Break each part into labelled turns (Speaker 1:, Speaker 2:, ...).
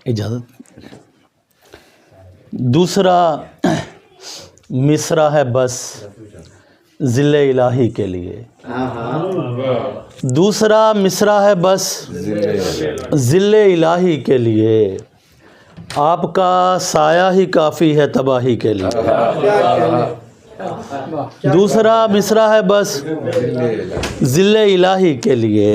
Speaker 1: اجازت. دوسرا مصرع ہے بس ذل الہی کے لیے. دوسرا مصرع ہے بس ذل الہی کے لیے. آپ کا سایہ ہی کافی ہے تباہی کے لیے. دوسرا مصرع ہے بس ذل الہی کے لیے.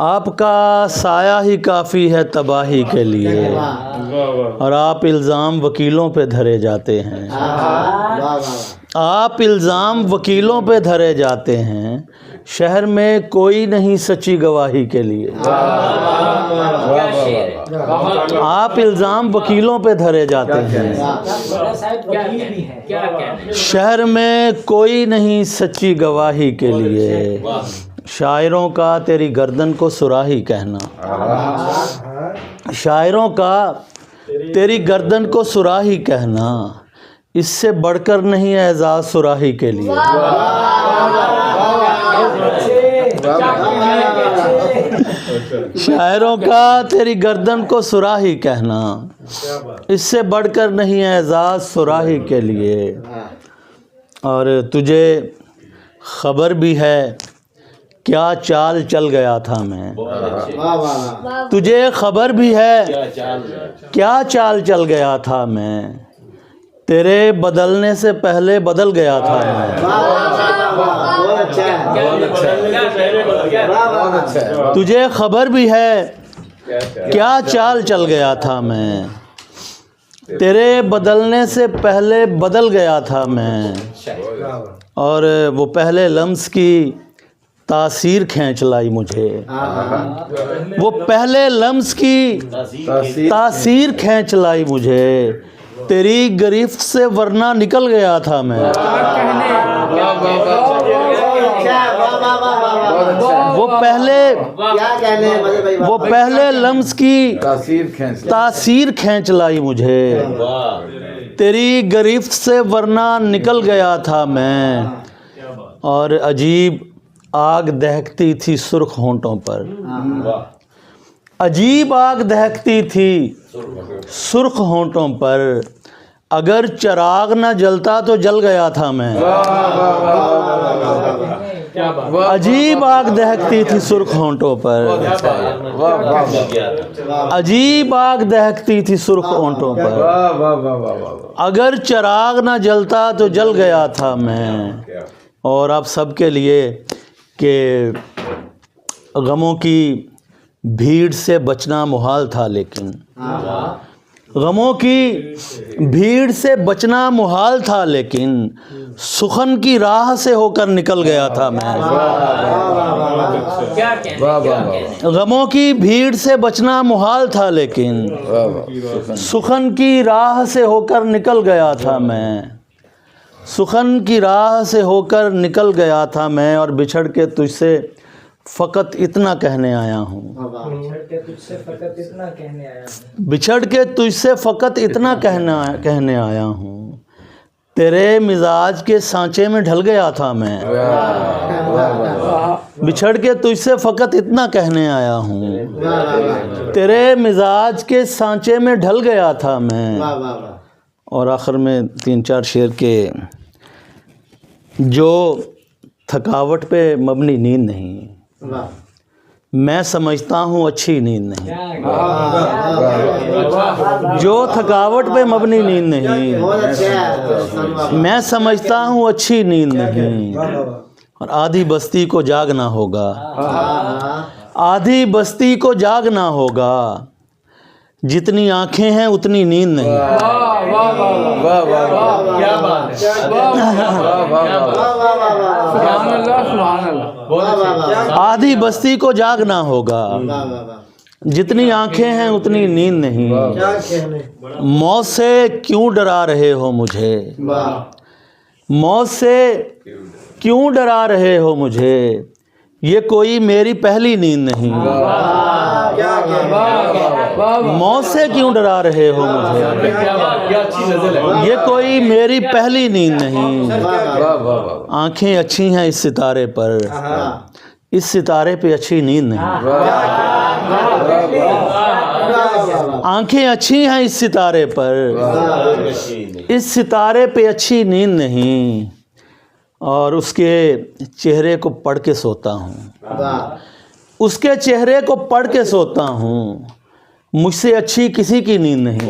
Speaker 1: آپ کا سایہ ہی کافی ہے تباہی کے لیے. اور آپ الزام وکیلوں پہ دھرے جاتے ہیں. آپ الزام وکیلوں پہ دھرے جاتے ہیں. شہر میں کوئی نہیں سچی گواہی کے لیے. آپ الزام وکیلوں پہ دھرے جاتے ہیں. شہر میں کوئی نہیں سچی گواہی کے لیے. شاعروں کا تیری گردن کو سراہی کہنا. شاعروں کا تیری گردن کو سراہی کہنا اس سے بڑھ کر نہیں اعزاز سراہی کے لیے. شاعروں کا تیری گردن کو سراہی کہنا اس سے بڑھ کر نہیں اعزاز سراہی کے لیے. اور تجھے خبر بھی ہے کیا چال چل گیا تھا میں. تجھے خبر بھی ہے کیا چال چل گیا تھا میں. تیرے بدلنے سے پہلے بدل گیا تھا میں. تجھے خبر بھی ہے کیا چال چل گیا تھا میں. تیرے بدلنے سے پہلے بدل گیا تھا میں. اور وہ پہلے لمس کی تاثیر کھینچ لائی مجھے. وہ پہلے لمس کی تاثیر کھینچ لائی مجھے. تیری گرفت سے ورنہ نکل گیا تھا میں. وہ پہلے لمس کی تاثیر کھینچ لائی مجھے. تیری گرفت سے ورنہ نکل گیا تھا میں. اور عجیب آگ دہکتی تھی سرخ ہونٹوں پر. عجیب آگ دہکتی تھی سرخ ہونٹوں پر. اگر چراغ نہ جلتا تو جل گیا تھا میں. عجیب آگ دہکتی تھی سرخ ہونٹوں پر. عجیب آگ دہکتی تھی سرخ ہونٹوں پر. اگر چراغ نہ جلتا تو جل گیا تھا میں. اور آپ سب کے لیے کہ غموں کی بھیڑ سے بچنا محال تھا لیکن غموں کی بھیڑ سے بچنا محال تھا لیکن سخن کی راہ سے ہو کر نکل گیا تھا میں. غموں کی بھیڑ سے بچنا محال تھا لیکن سخن کی راہ سے ہو کر نکل گیا تھا میں. سخن کی راہ سے ہو کر نکل گیا تھا میں. اور بچھڑ کے تجھ سے فقط اتنا کہنے آیا ہوں. بچھڑ کے تجھ سے فقط اتنا کہنے آیا ہوں. تیرے مزاج کے سانچے میں ڈھل گیا تھا میں. بچھڑ کے تجھ سے فقط اتنا کہنے آیا ہوں. تیرے مزاج کے سانچے میں ڈھل گیا تھا میں. اور آخر میں 3-4 شعر کے جو تھکاوٹ پہ مبنی نیند نہیں میں سمجھتا ہوں اچھی نیند نہیں. جو تھکاوٹ پہ مبنی نیند نہیں میں سمجھتا ہوں اچھی نیند نہیں. اور آدھی بستی کو جاگنا ہوگا. آدھی بستی کو جاگنا ہوگا. جتنی آنکھیں ہیں اتنی نیند نہیں. آدھی بستی کو جاگنا ہوگا. جتنی آنکھیں ہیں اتنی نیند نہیں. موت سے کیوں ڈرا رہے ہو مجھے. موت سے کیوں ڈرا رہے ہو مجھے. یہ کوئی میری پہلی نیند نہیں. موت سے کیوں ڈرا رہے ہو مجھے. یہ کوئی میری پہلی نیند نہیں. آنکھیں اچھی ہیں اس ستارے پر. اس ستارے پہ اچھی نیند نہیں. آنکھیں اچھی ہیں اس ستارے پر، اس ستارے پہ اچھی نیند نہیں، اور اس کے چہرے کو پڑھ کے سوتا ہوں، اس کے چہرے کو پڑھ کے سوتا ہوں، مجھ سے اچھی کسی کی نیند نہیں۔